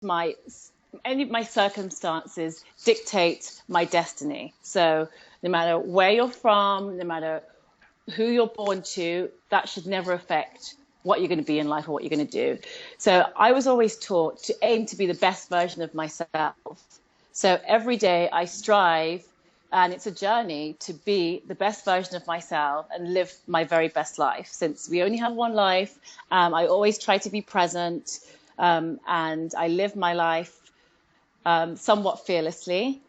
my any of my circumstances dictate my destiny. So no matter where you're from, no matter who you're born to, that should never affect what you're going to be in life or what you're going to do. So I was always taught to aim to be the best version of myself. So every day I strive, and it's a journey to be the best version of myself and live my very best life. Since we only have one life, I always try to be present, and I live my life somewhat fearlessly.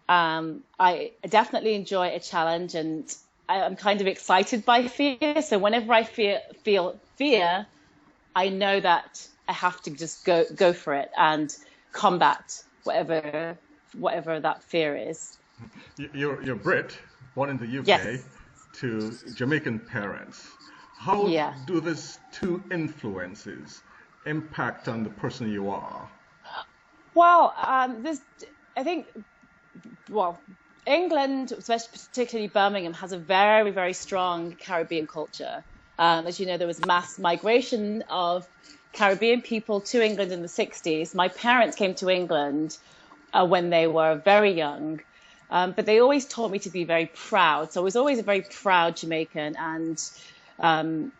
I definitely enjoy a challenge, and I'm kind of excited by fear. So whenever I feel fear, I know that I have to just go for it and combat whatever that fear is. You're Brit, born in the UK, Yes. to Jamaican parents. How Yeah. do these two influences impact on the person you are? Well, I think, well, England, especially particularly Birmingham, has a very, very strong Caribbean culture. As you know, there was mass migration of Caribbean people to England in the 60s. My parents came to England when they were very young, but they always taught me to be very proud. So I was always a very proud Jamaican, and um,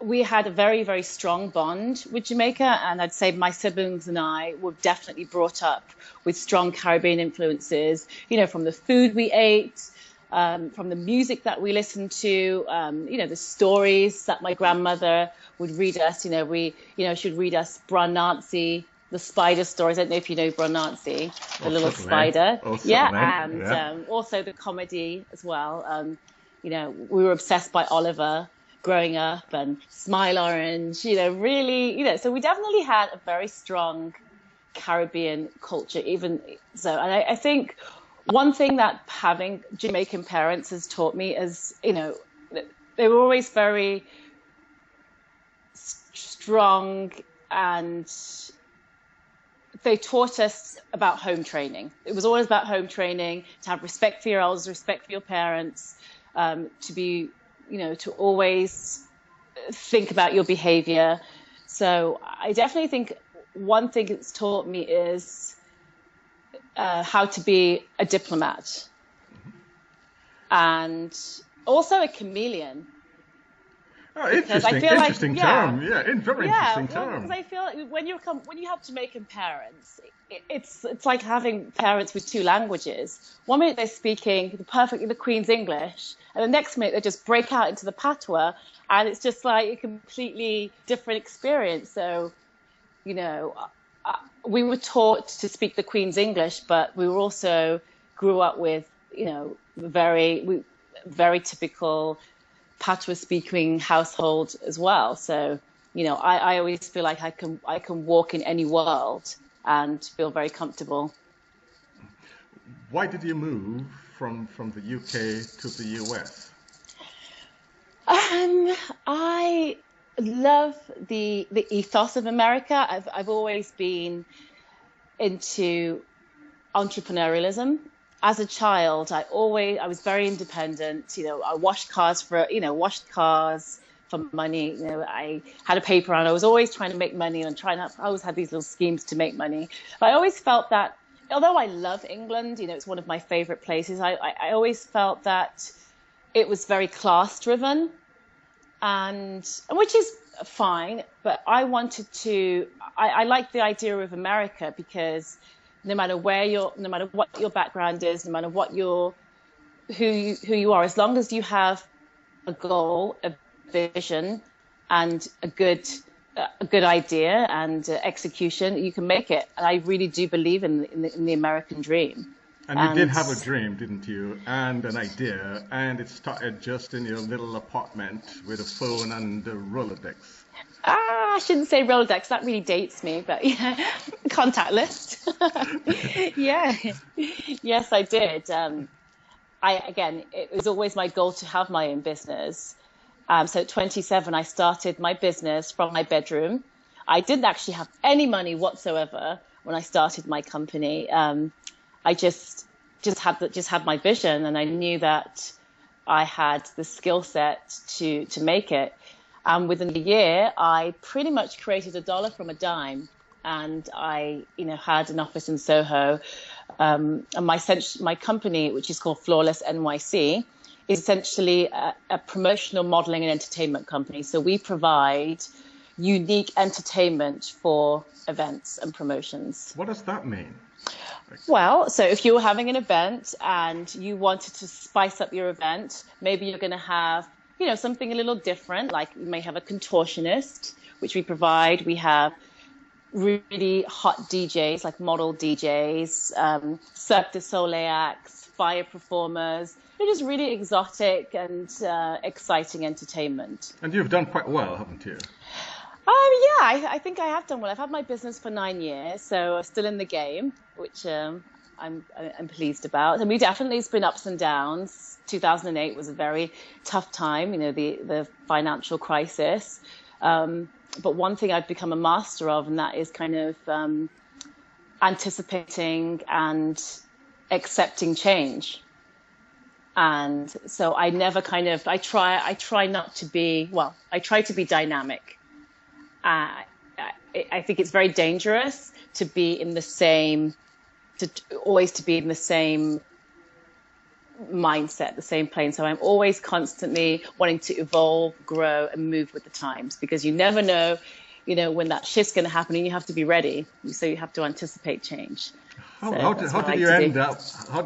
we had a very, very strong bond with Jamaica. And I'd say my siblings and I were definitely brought up with strong Caribbean influences, from the food we ate, from the music that we listened to, the stories that my grandmother would read us. She'd read us Bron Nancy, the spider stories. I don't know if you know Bron Nancy, the Oh, little certainly. spider. Oh, Yeah, certainly. and Yeah. also the comedy as well. We were obsessed by Oliver growing up, and Smile Orange, really, so we definitely had a very strong Caribbean culture, even so. And I think one thing that having Jamaican parents has taught me is, they were always very strong, and they taught us about home training. It was always about home training, to have respect for your elders, respect for your parents, to be, to always think about your behavior. So I definitely think one thing it's taught me is how to be a diplomat, and also a chameleon. Oh, Because I interesting, feel like, interesting yeah, term. Yeah, very yeah, interesting well, because term. I feel like when you have Jamaican parents, it's like having parents with two languages. One minute they're speaking perfectly the Queen's English, and the next minute they just break out into the patois, and it's just like a completely different experience. So, you know, we were taught to speak the Queen's English, but we were also grew up with, very typical patois speaking household as well. So, I always feel like I can walk in any world and feel very comfortable. Why did you move from the UK to the US? I love the ethos of America. I've always been into entrepreneurialism. As a child, I was very independent. I washed cars for money. I had a paper round. I was always trying to make money, and I always had these little schemes to make money. But I always felt that, although I love England, it's one of my favorite places. I always felt that it was very class driven, and which is fine. But I like the idea of America, because no matter what your background is, no matter who you are, as long as you have a goal, a vision, and a good idea and execution, you can make it. And I really do believe in the American dream. And you did And have a dream, didn't you? And an idea, and it started just in your little apartment with a phone and a Rolodex. I shouldn't say Rolodex. That really dates me, but yeah, contact list. Yeah, yes, I did. It was always my goal to have my own business. So at 27, I started my business from my bedroom. I didn't actually have any money whatsoever when I started my company. I just had my vision, and I knew that I had the skill set to make it. And within a year, I pretty much created a dollar from a dime. and I, had an office in Soho. And my company, which is called Flawless NYC, is essentially a promotional modeling and entertainment company. So we provide unique entertainment for events and promotions. What does that mean? Well, so if you were having an event and you wanted to spice up your event, maybe you're going to have, something a little different, like you may have a contortionist, which we provide. We have really hot DJs, like model DJs, Cirque du Soleil acts, fire performers. It is really exotic and exciting entertainment. And you've done quite well, haven't you? Yeah, I think I have done well. I've had my business for 9 years, so I'm still in the game, which I'm pleased about. And it's been ups and downs. 2008 was a very tough time, the financial crisis. But one thing I've become a master of, and that is kind of anticipating and accepting change. And so I never I try not to be, I try to be dynamic. I think it's very dangerous to be in the same, to always to be in the same mindset, the same plane. So I'm always constantly wanting to evolve, grow, and move with the times, because you never know, when that shift's going to happen, and you have to be ready. So you have to anticipate change. How did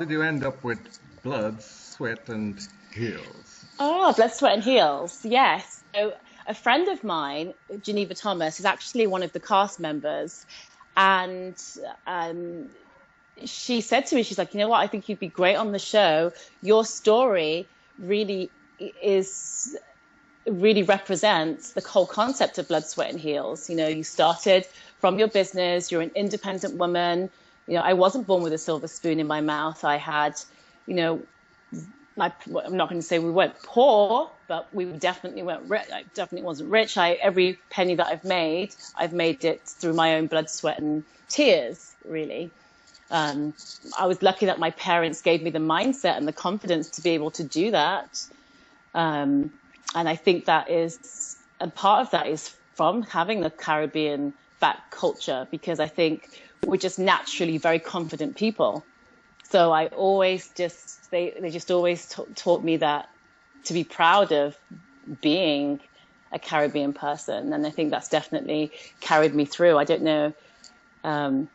you end up with Blood, Sweat, and Heels? Oh, Blood, Sweat, and Heels. Yes. So a friend of mine, Geneva Thomas, is actually one of the cast members, and she said to me, she's like, you know what, I think you'd be great on the show. Your story really represents the whole concept of Blood, Sweat, and Heels. You started from your business, you're an independent woman. I wasn't born with a silver spoon in my mouth. I had, I'm not going to say we weren't poor, but we definitely weren't rich. I definitely wasn't rich. Every penny that I've made it through my own blood, sweat, and tears, really. I was lucky that my parents gave me the mindset and the confidence to be able to do that. And I think and part of that is from having the Caribbean back culture, because I think we're just naturally very confident people. So I always they just always taught me that, to be proud of being a Caribbean person. And I think that's definitely carried me through. I don't know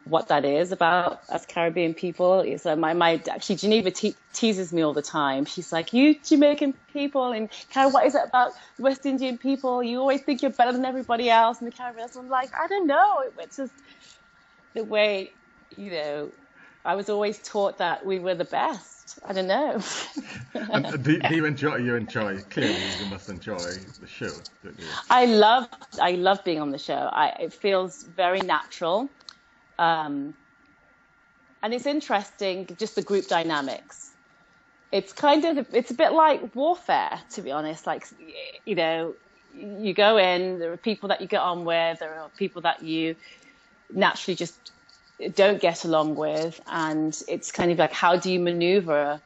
what that is about us Caribbean people. Is actually Geneva teases me all the time. She's like, you Jamaican people and kind of, what is it about West Indian people? You always think you're better than everybody else in the Caribbean. So I'm like, I don't know. It's just the way, I was always taught that we were the best. I don't know. And do you enjoy? Clearly, you must enjoy the show, don't you? I love being on the show. It feels very natural. And it's interesting, just the group dynamics. It's it's a bit like warfare, to be honest. Like, you go in, there are people that you get on with, there are people that you naturally just don't get along with. And it's kind of like, how do you maneuver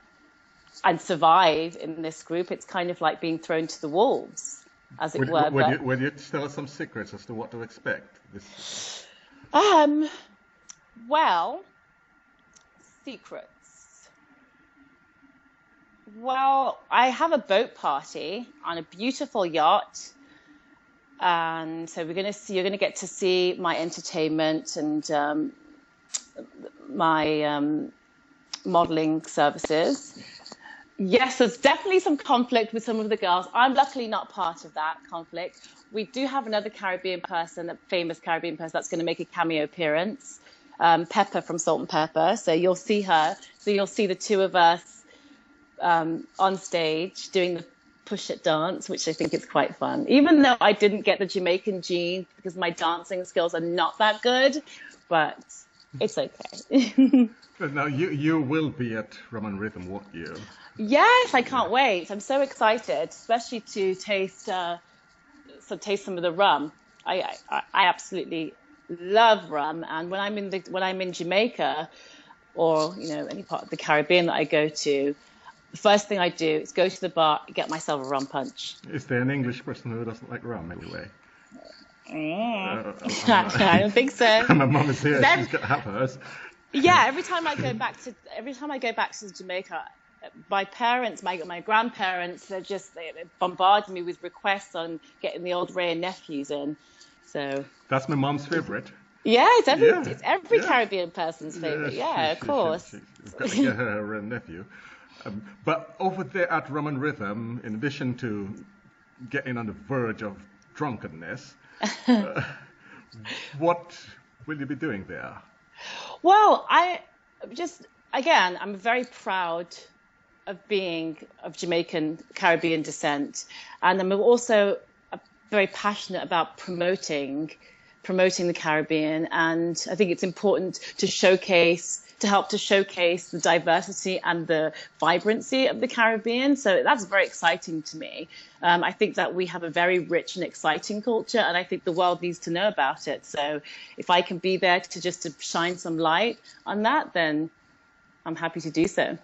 and survive in this group? It's kind of like being thrown to the wolves, as it were. Would you tell us some secrets as to what to expect? Well, secrets. Well, I have a boat party on a beautiful yacht, and so you're gonna get to see my entertainment and my modeling services. Yes, there's definitely some conflict with some of the girls. I'm luckily not part of that conflict. We do have another Caribbean person, a famous Caribbean person, that's going to make a cameo appearance. Pepper from Salt and Pepper. So you'll see her. So you'll see the two of us on stage doing the push-it dance, which I think is quite fun. Even though I didn't get the Jamaican gene because my dancing skills are not that good, but it's okay. Now you will be at Rum Rhythm, won't you? Yes, I can't wait. I'm so excited, especially to taste some of the rum. I absolutely love rum, and when I'm in Jamaica or any part of the Caribbean that I go to, the first thing I do is go to the bar, get myself a rum punch. Is there an English person who doesn't like rum anyway? Mm. I'm, I don't think so. my mum is here. She's Then, got to have hers. yeah, every time I go back to Jamaica, my parents, my grandparents, they bombard me with requests on getting the old Ray and nephews in. So That's my mom's favorite. yeah, Yeah, it's every yeah. Caribbean person's Yeah, favorite. Yeah, of course. we've got to get her a nephew. But over there at Rum Rhythm, in addition to getting on the verge of drunkenness, uh, what will you be doing there? Well, I just again, I'm very proud of being of Jamaican Caribbean descent, and I'm also very passionate about promoting the Caribbean, and I think it's important to help to showcase the diversity and the vibrancy of the Caribbean. So that's very exciting to me. I think that we have a very rich and exciting culture, and I think the world needs to know about it. So if I can be there to shine some light on that, then I'm happy to do so.